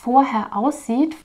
vorher aussieht.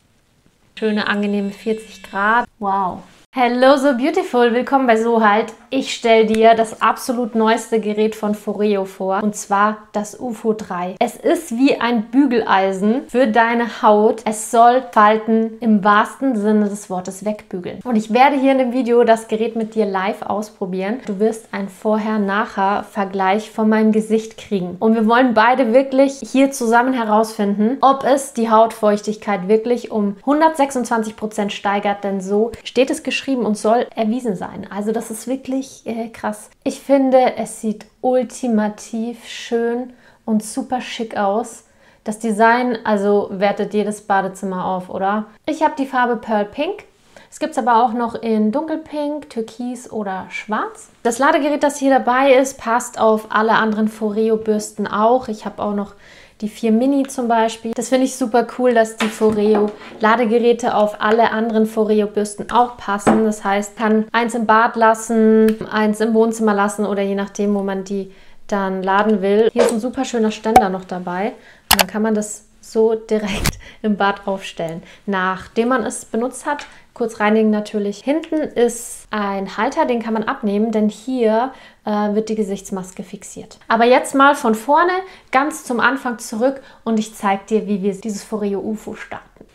Schöne, angenehme 40 Grad. Wow. Hello, so beautiful. Willkommen bei Sohalt. Ich stelle dir das absolut neueste Gerät von Foreo vor, und zwar das UFO 3. Es ist wie ein Bügeleisen für deine Haut. Es soll Falten im wahrsten Sinne des Wortes wegbügeln. Und ich werde hier in dem Video das Gerät mit dir live ausprobieren. Du wirst einen Vorher-Nachher-Vergleich von meinem Gesicht kriegen. Und wir wollen beide wirklich hier zusammen herausfinden, ob es die Hautfeuchtigkeit wirklich um 126% steigert, denn so steht es geschrieben und soll erwiesen sein. Also das ist wirklich krass. Ich finde, es sieht ultimativ schön und super schick aus. Das Design, also wertet jedes Badezimmer auf, oder? Ich habe die Farbe Pearl Pink. Es gibt es aber auch noch in Dunkelpink, Türkis oder Schwarz. Das Ladegerät, das hier dabei ist, passt auf alle anderen Foreo-Bürsten auch. Ich habe auch noch die 4 Mini zum Beispiel. Das finde ich super cool, dass die Foreo Ladegeräte auf alle anderen Foreo-Bürsten auch passen. Das heißt, kann eins im Bad lassen, eins im Wohnzimmer lassen oder je nachdem, wo man die dann laden will. Hier ist ein super schöner Ständer noch dabei. Und dann kann man das so direkt im Bad aufstellen. Nachdem man es benutzt hat, kurz reinigen natürlich. Hinten ist ein Halter, den kann man abnehmen, denn hier wird die Gesichtsmaske fixiert. Aber jetzt mal von vorne ganz zum Anfang zurück und ich zeige dir, wie wir dieses Foreo UFO starten.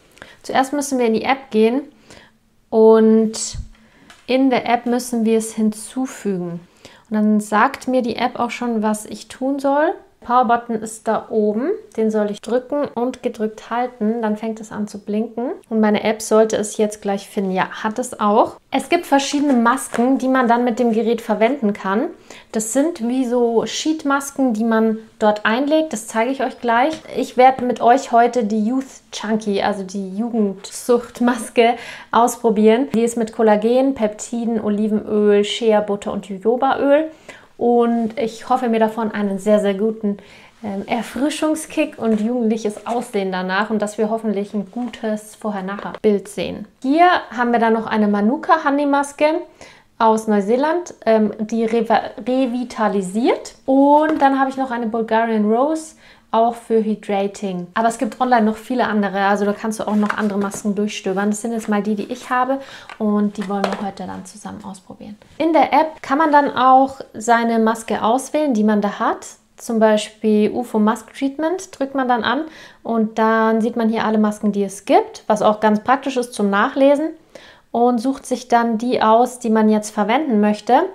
Zuerst müssen wir in die App gehen und in der App müssen wir es hinzufügen. Und dann sagt mir die App auch schon, was ich tun soll. Power-Button ist da oben, den soll ich drücken und gedrückt halten, dann fängt es an zu blinken und meine App sollte es jetzt gleich finden. Ja, hat es auch. Es gibt verschiedene Masken, die man dann mit dem Gerät verwenden kann. Das sind wie so Sheet-Masken, die man dort einlegt, das zeige ich euch gleich. Ich werde mit euch heute die Youth Chunky, also die Jugendsuchtmaske, ausprobieren. Die ist mit Kollagen, Peptiden, Olivenöl, Shea-Butter und Jojobaöl. Und ich hoffe mir davon einen sehr, sehr guten Erfrischungskick und jugendliches Aussehen danach und dass wir hoffentlich ein gutes Vorher-Nachher-Bild sehen. Hier haben wir dann noch eine Manuka Honey Maske aus Neuseeland, die revitalisiert. Und dann habe ich noch eine Bulgarian Rose, auch für Hydrating. Aber es gibt online noch viele andere, also da kannst du auch noch andere Masken durchstöbern. Das sind jetzt mal die, die ich habe und die wollen wir heute dann zusammen ausprobieren. In der App kann man dann auch seine Maske auswählen, die man da hat. Zum Beispiel UFO Mask Treatment drückt man dann an und dann sieht man hier alle Masken, die es gibt, was auch ganz praktisch ist zum Nachlesen, und sucht sich dann die aus, die man jetzt verwenden möchte,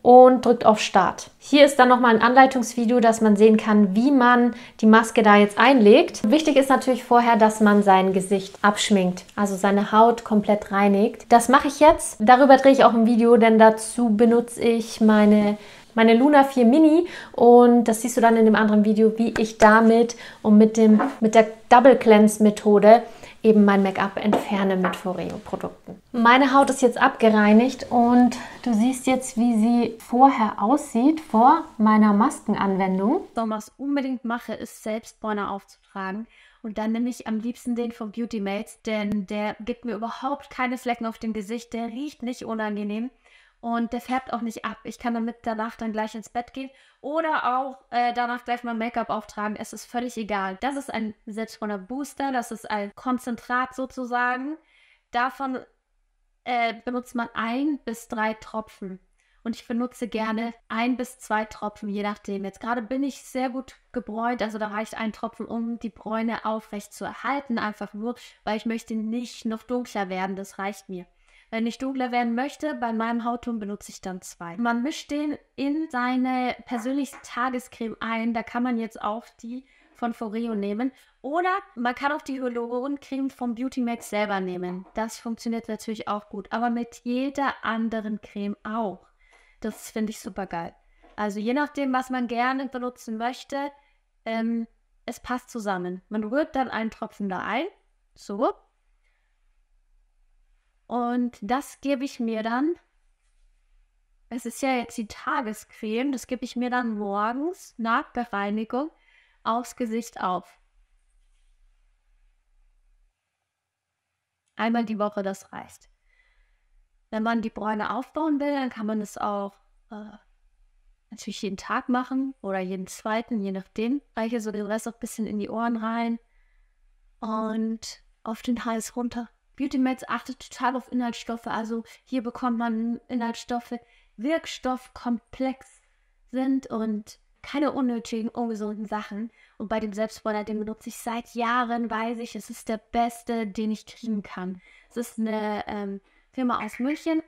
und drückt auf Start. Hier ist dann nochmal ein Anleitungsvideo, dass man sehen kann, wie man die Maske da jetzt einlegt. Wichtig ist natürlich vorher, dass man sein Gesicht abschminkt, also seine Haut komplett reinigt. Das mache ich jetzt. Darüber drehe ich auch ein Video, denn dazu benutze ich meine Luna 4 Mini und das siehst du dann in dem anderen Video, wie ich damit und mit der Double Cleanse Methode eben mein Make-up entferne mit Foreo-Produkten. Meine Haut ist jetzt abgereinigt und du siehst jetzt, wie sie vorher aussieht, vor meiner Maskenanwendung. So, was ich unbedingt mache, ist Selbstbräuner aufzutragen. Und dann nehme ich am liebsten den von Beauty Mates, denn der gibt mir überhaupt keine Flecken auf dem Gesicht, der riecht nicht unangenehm. Und der färbt auch nicht ab. Ich kann damit danach dann gleich ins Bett gehen oder auch danach gleich mein Make-up auftragen. Es ist völlig egal. Das ist ein Selbstbräuner Booster, das ist ein Konzentrat sozusagen. Davon benutzt man 1 bis 3 Tropfen. Und ich benutze gerne 1 bis 2 Tropfen, je nachdem. Jetzt gerade bin ich sehr gut gebräunt, also da reicht ein Tropfen, um die Bräune aufrecht zu erhalten. Einfach nur, weil ich möchte nicht noch dunkler werden, das reicht mir. Wenn ich dunkler werden möchte, bei meinem Hautton benutze ich dann 2. Man mischt den in seine persönliche Tagescreme ein. Da kann man jetzt auch die von Foreo nehmen. Oder man kann auch die Hyaluroncreme von Beauty Max selber nehmen. Das funktioniert natürlich auch gut. Aber mit jeder anderen Creme auch. Das finde ich super geil. Also je nachdem, was man gerne benutzen möchte, es passt zusammen. Man rührt dann einen Tropfen da ein. So. Und das gebe ich mir dann, es ist ja jetzt die Tagescreme, das gebe ich mir dann morgens nach Bereinigung aufs Gesicht auf. Einmal die Woche, das reicht. Wenn man die Bräune aufbauen will, dann kann man es auch natürlich jeden Tag machen oder jeden zweiten, je nachdem. Reiche so den Rest auch ein bisschen in die Ohren rein. und auf den Hals runter. Beauty Mates achtet total auf Inhaltsstoffe. Also hier bekommt man Inhaltsstoffe, wirkstoffkomplex sind und keine unnötigen, ungesunden Sachen. Und bei dem Selbstbräuner, den benutze ich seit Jahren, weiß ich, es ist der beste, den ich kriegen kann. Es ist eine Firma aus München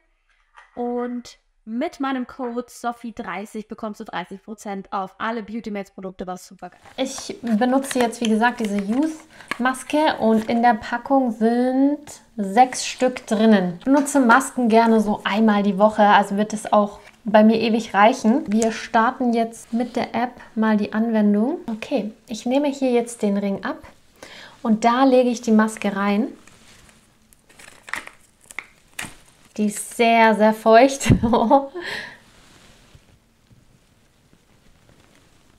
und mit meinem Code Sophie30 bekommst du 30% auf alle Beauty Mates Produkte, was super geil. Ich benutze jetzt, wie gesagt, diese Youth-Maske und in der Packung sind 6 Stück drinnen. Ich benutze Masken gerne so einmal die Woche, also wird es auch bei mir ewig reichen. Wir starten jetzt mit der App mal die Anwendung. Okay, ich nehme hier jetzt den Ring ab und da lege ich die Maske rein. Die ist sehr, sehr feucht.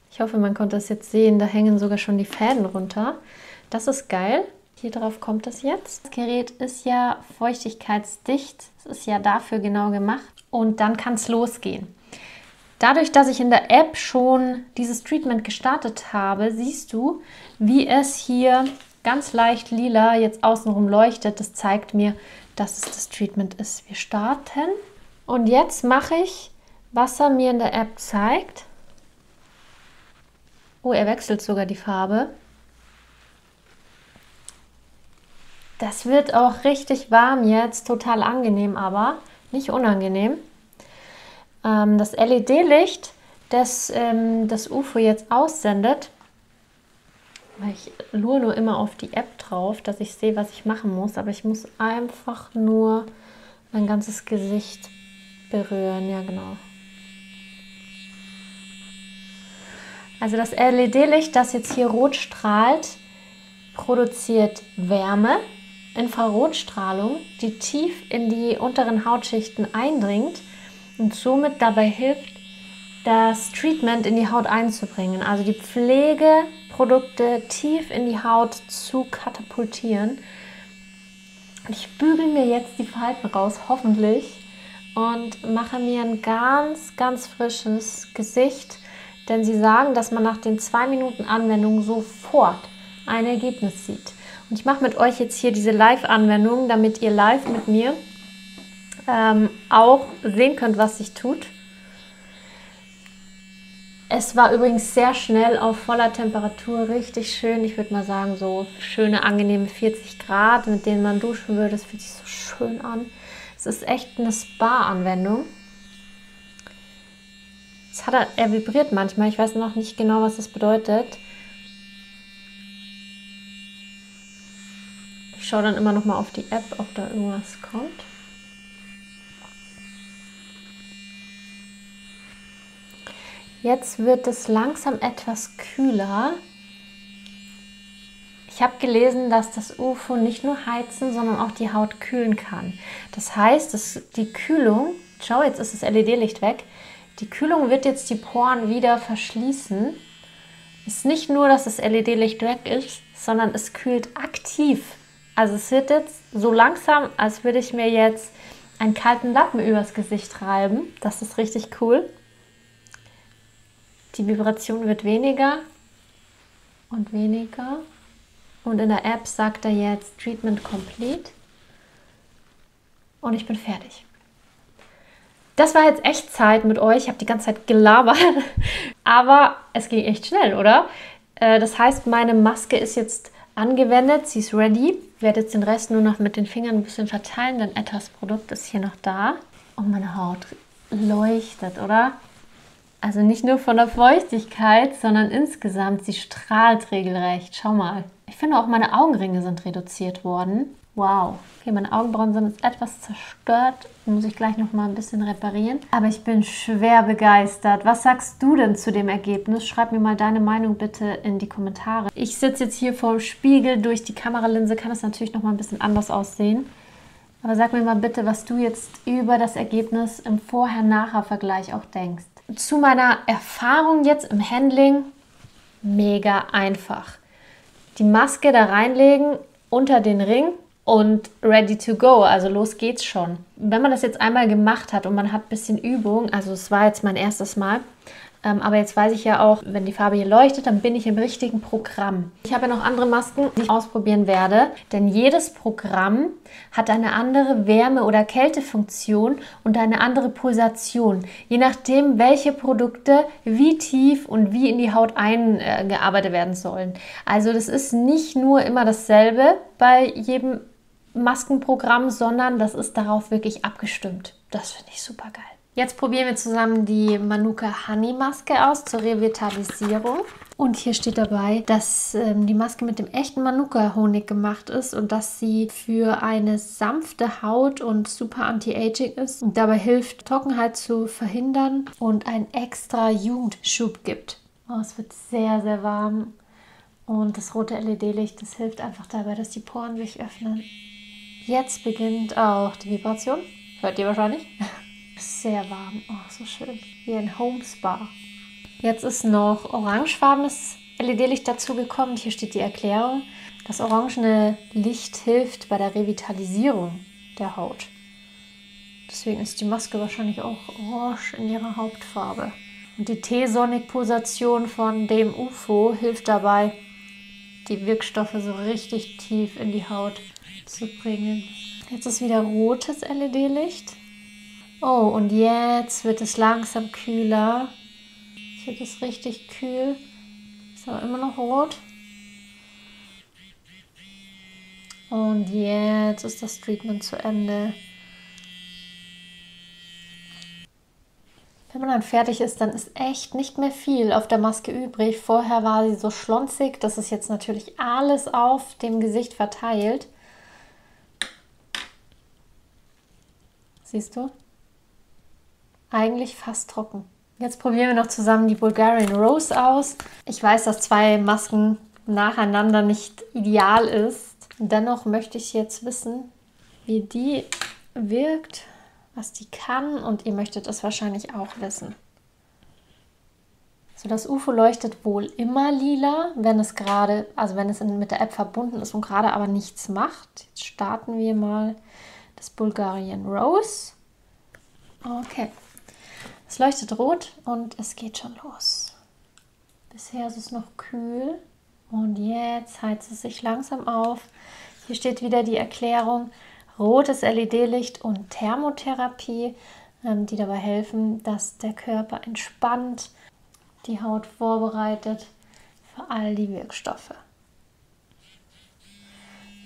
Ich hoffe, man konnte das jetzt sehen. Da hängen sogar schon die Fäden runter. Das ist geil. Hier drauf kommt es jetzt. Das Gerät ist ja feuchtigkeitsdicht. Es ist ja dafür genau gemacht. Und dann kann es losgehen. Dadurch, dass ich in der App schon dieses Treatment gestartet habe, siehst du, wie es hier ganz leicht lila jetzt außenrum leuchtet. Das zeigt mir, dass es das Treatment ist. Wir starten und jetzt mache ich, was er mir in der App zeigt. Oh, er wechselt sogar die Farbe. Das wird auch richtig warm jetzt, total angenehm, aber nicht unangenehm. Das LED-Licht, das das UFO jetzt aussendet, weil ich lure nur immer auf die App drauf, dass ich sehe, was ich machen muss. Aber ich muss einfach nur mein ganzes Gesicht berühren. Ja, genau. Also das LED-Licht, das jetzt hier rot strahlt, produziert Wärme, Infrarotstrahlung, die tief in die unteren Hautschichten eindringt und somit dabei hilft, das Treatment in die Haut einzubringen. Also die Pflegeprodukte tief in die Haut zu katapultieren. Und ich bügel mir jetzt die Falten raus, hoffentlich, und mache mir ein ganz, ganz frisches Gesicht. Denn sie sagen, dass man nach den 2 Minuten Anwendung sofort ein Ergebnis sieht. Und ich mache mit euch jetzt hier diese Live-Anwendung, damit ihr live mit mir auch sehen könnt, was sich tut. Es war übrigens sehr schnell auf voller Temperatur, richtig schön. Ich würde mal sagen, so schöne, angenehme 40 Grad, mit denen man duschen würde. Das fühlt sich so schön an. Es ist echt eine Spa-Anwendung. Er vibriert manchmal. Ich weiß noch nicht genau, was das bedeutet. Ich schaue dann immer noch mal auf die App, ob da irgendwas kommt. Jetzt wird es langsam etwas kühler. Ich habe gelesen, dass das UFO nicht nur heizen, sondern auch die Haut kühlen kann. Das heißt, die Kühlung, schau, jetzt ist das LED-Licht weg, die Kühlung wird jetzt die Poren wieder verschließen. Es ist nicht nur, dass das LED-Licht weg ist, sondern es kühlt aktiv. Also es wird jetzt so langsam, als würde ich mir jetzt einen kalten Lappen übers Gesicht reiben. Das ist richtig cool. Die Vibration wird weniger und weniger. Und in der App sagt er jetzt Treatment Complete. Und ich bin fertig. Das war jetzt echt Zeit mit euch. Ich habe die ganze Zeit gelabert. Aber es ging echt schnell, oder? Das heißt, meine Maske ist jetzt angewendet. Sie ist ready. Ich werde jetzt den Rest nur noch mit den Fingern ein bisschen verteilen. Denn etwas Produkt ist hier noch da. Und meine Haut leuchtet, oder? Also nicht nur von der Feuchtigkeit, sondern insgesamt, sie strahlt regelrecht. Schau mal. Ich finde auch meine Augenringe sind reduziert worden. Wow. Okay, meine Augenbrauen sind jetzt etwas zerstört. Muss ich gleich noch mal ein bisschen reparieren. Aber ich bin schwer begeistert. Was sagst du denn zu dem Ergebnis? Schreib mir mal deine Meinung bitte in die Kommentare. Ich sitze jetzt hier vor dem Spiegel. Durch die Kameralinse kann es natürlich noch mal ein bisschen anders aussehen. Aber sag mir mal bitte, was du jetzt über das Ergebnis im Vorher-Nachher-Vergleich auch denkst. Zu meiner Erfahrung jetzt im Handling, mega einfach. Die Maske da reinlegen, unter den Ring und ready to go, also los geht's schon. Wenn man das jetzt einmal gemacht hat und man hat ein bisschen Übung, also es war jetzt mein erstes Mal, Aber jetzt weiß ich ja auch, wenn die Farbe hier leuchtet, dann bin ich im richtigen Programm. Ich habe ja noch andere Masken, die ich ausprobieren werde, denn jedes Programm hat eine andere Wärme- oder Kältefunktion und eine andere Pulsation, je nachdem, welche Produkte wie tief und wie in die Haut eingearbeitet werden sollen. Also das ist nicht nur immer dasselbe bei jedem Maskenprogramm, sondern das ist darauf wirklich abgestimmt. Das finde ich super geil. Jetzt probieren wir zusammen die Manuka Honey Maske aus zur Revitalisierung. Und hier steht dabei, dass die Maske mit dem echten Manuka Honig gemacht ist und dass sie für eine sanfte Haut und super Anti-Aging ist und dabei hilft, Trockenheit zu verhindern und einen extra Jugendschub gibt. Oh, es wird sehr, sehr warm und das rote LED-Licht, das hilft einfach dabei, dass die Poren sich öffnen. Jetzt beginnt auch die Vibration. Hört ihr wahrscheinlich? Sehr warm. Oh, so schön. Wie ein Home Spa. Jetzt ist noch orangefarbenes LED-Licht dazu gekommen. Hier steht die Erklärung. Das orangene Licht hilft bei der Revitalisierung der Haut. Deswegen ist die Maske wahrscheinlich auch orange in ihrer Hauptfarbe. Und die T-Sonic-Pulsation von dem UFO hilft dabei, die Wirkstoffe so richtig tief in die Haut zu bringen. Jetzt ist wieder rotes LED-Licht. Oh, und jetzt wird es langsam kühler. Jetzt wird es richtig kühl. Ist aber immer noch rot. Und jetzt ist das Treatment zu Ende. Wenn man dann fertig ist, dann ist echt nicht mehr viel auf der Maske übrig. Vorher war sie so schlonzig. Das ist jetzt natürlich alles auf dem Gesicht verteilt. Siehst du? Eigentlich fast trocken. Jetzt probieren wir noch zusammen die Bulgarian Rose aus. Ich weiß, dass 2 Masken nacheinander nicht ideal ist. Dennoch möchte ich jetzt wissen, wie die wirkt, was die kann und ihr möchtet es wahrscheinlich auch wissen. So, das UFO leuchtet wohl immer lila, wenn es gerade, also wenn es mit der App verbunden ist und gerade aber nichts macht. Jetzt starten wir mal das Bulgarian Rose. Okay. Es leuchtet rot und es geht schon los. Bisher ist es noch kühl und jetzt heizt es sich langsam auf. Hier steht wieder die Erklärung, rotes LED-Licht und Thermotherapie, die dabei helfen, dass der Körper entspannt, die Haut vorbereitet für all die Wirkstoffe.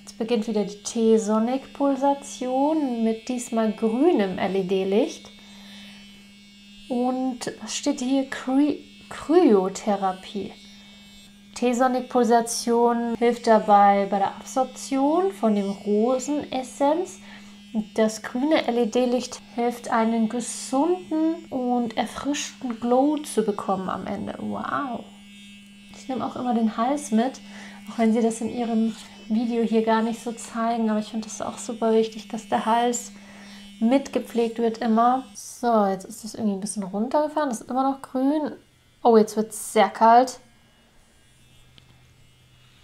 Jetzt beginnt wieder die T-Sonic-Pulsation mit diesmal grünem LED-Licht. Und was steht hier? Kryotherapie. T-Sonic-Pulsation hilft dabei bei der Absorption von dem Rosenessenz. Das grüne LED-Licht hilft, einen gesunden und erfrischten Glow zu bekommen am Ende. Wow! Ich nehme auch immer den Hals mit, auch wenn sie das in ihrem Video hier gar nicht so zeigen. Aber ich finde das auch super wichtig, dass der Hals mitgepflegt wird immer. So, jetzt ist das irgendwie ein bisschen runtergefahren. Das ist immer noch grün. Oh, jetzt wird es sehr kalt.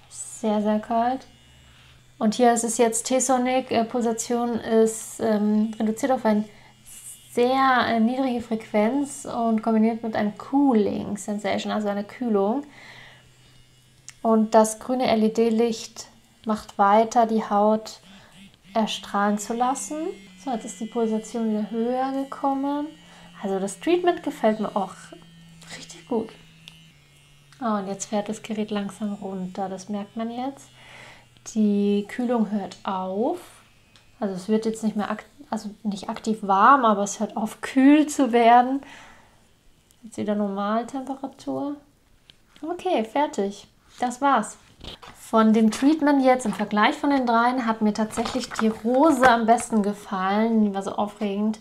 Sehr, sehr kalt. Und hier ist es jetzt T-Sonic. Pulsation ist reduziert auf eine sehr niedrige Frequenz und kombiniert mit einem Cooling Sensation, also eine Kühlung. Und das grüne LED-Licht macht weiter, die Haut erstrahlen zu lassen. So, jetzt ist die Pulsation wieder höher gekommen. Also das Treatment gefällt mir auch richtig gut. Oh, und jetzt fährt das Gerät langsam runter. Das merkt man jetzt. Die Kühlung hört auf. Also es wird jetzt nicht mehr nicht aktiv warm, aber es hört auf, kühl zu werden. Jetzt wieder Normaltemperatur. Okay, fertig. Das war's. Von dem Treatment jetzt im Vergleich von den dreien hat mir tatsächlich die Rose am besten gefallen. Die war so aufregend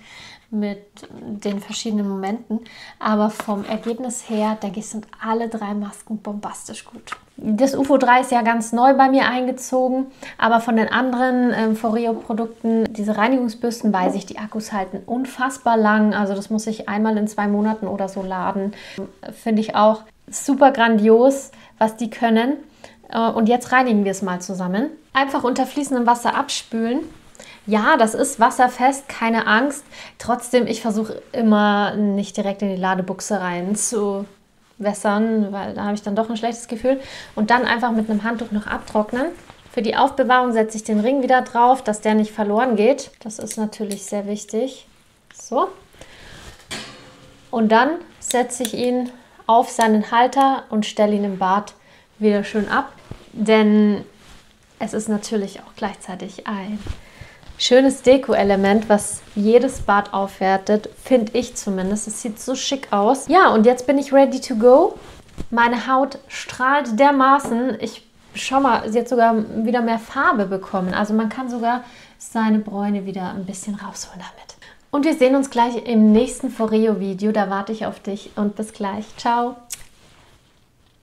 mit den verschiedenen Momenten. Aber vom Ergebnis her, denke ich, sind alle 3 Masken bombastisch gut. Das UFO 3 ist ja ganz neu bei mir eingezogen. Aber von den anderen Foreo-Produkten, diese Reinigungsbürsten, weiß ich, die Akkus halten unfassbar lang. Also das muss ich einmal in 2 Monaten oder so laden. Finde ich auch super grandios, was die können. Und jetzt reinigen wir es mal zusammen. Einfach unter fließendem Wasser abspülen Ja, das ist wasserfest, keine Angst. Trotzdem, ich versuche immer nicht direkt in die Ladebuchse rein zu wässern, weil da habe ich dann doch ein schlechtes Gefühl. Und dann einfach mit einem Handtuch noch abtrocknen. Für die Aufbewahrung setze ich den Ring wieder drauf, dass der nicht verloren geht. Das ist natürlich sehr wichtig. So. Und dann setze ich ihn auf seinen Halter und stelle ihn im Bad wieder schön ab. Denn es ist natürlich auch gleichzeitig ein schönes Deko-Element, was jedes Bad aufwertet, finde ich zumindest. Es sieht so schick aus. Ja, und jetzt bin ich ready to go. Meine Haut strahlt dermaßen. Schau mal, sie hat sogar wieder mehr Farbe bekommen. Also man kann sogar seine Bräune wieder ein bisschen rausholen damit. Und wir sehen uns gleich im nächsten Foreo-Video. Da warte ich auf dich und bis gleich. Ciao!